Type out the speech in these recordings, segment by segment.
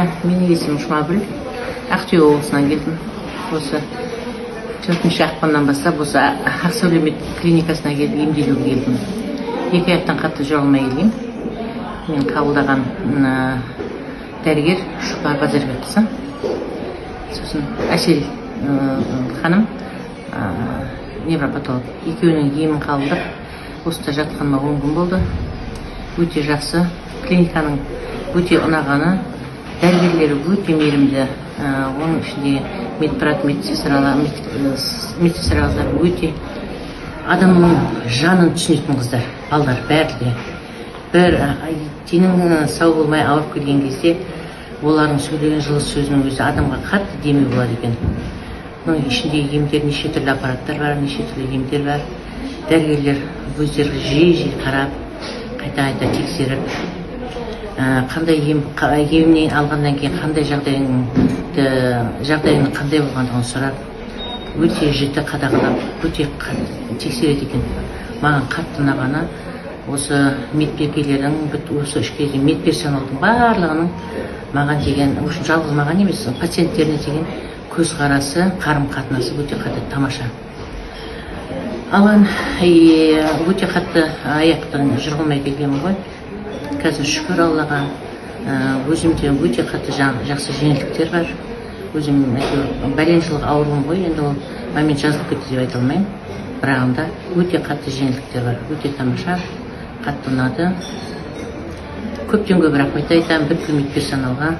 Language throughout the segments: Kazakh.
Менің есімім Жұмагүл, Ақтөбе облысынан келдім. Осы 4 ақпаннан бастап осы Ақсәуле клиникасына келіп емделуге келдім. 2 аяқтан қатты жүре алмай келдім. Мен қабылдаған дәрігер Шұбар Базарбекқызы. Сосын Әсел ханым, невропатолог. Екеуінің емін қабылдап, осында жатқаныма 10 күн болды. Өте жақсы. Клиниканың өте ұнағаны, дәрігерлері өте мейірімді. Оның ішінде медбрат, медсестралар өте адамның жанын түсінетін қыздар, балдар бәрі де. Бір денің сау болмай ауырып келген кезде олардың сөйлеген жылы сөзінің өзі адамға қатты демеу болады екен. Оның ішінде емдер, неше түрлі аппараттар бар, неше түрлі емдер бар. Дәрігерлер өздері жиі қарап, қайта тексеріп, қандай емнен алғаннан кейін қандай жағдайының қандай болғандығын сұрап, өте жіті қадағалап, өте тексереді екен. Маған қатты ұнағаны осы медбикелердің, осы медперсоналдың барлығының маған деген, жалғыз маған емес, пациенттеріне деген көзқарасы, қарым-қатынасы өте қатты тамаша. Алған өте қатты аяқтан жүре алмай келгенмін ғой. Қазір шүкір Аллаға, өзімде өте қатты жақсы жеңілдіктер бар. Өзім бәлен жылғы ауруым ғой, енді ол момент жазылып кетті деп айта алмаймын. Бірағында өте қатты жеңілдіктер бар, өте тамаша, қатты ұнады. Көптен көп рахмет айтамын бүкіл медперсоналға.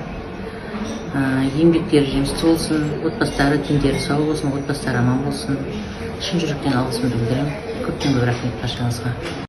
Еңбектері жемісті болсын, отбасылары дендері сау болсын, отбасылары аман болсын. Шын жүректен алғысымды білдіремін. Көптен көп рахмет баршаңызға.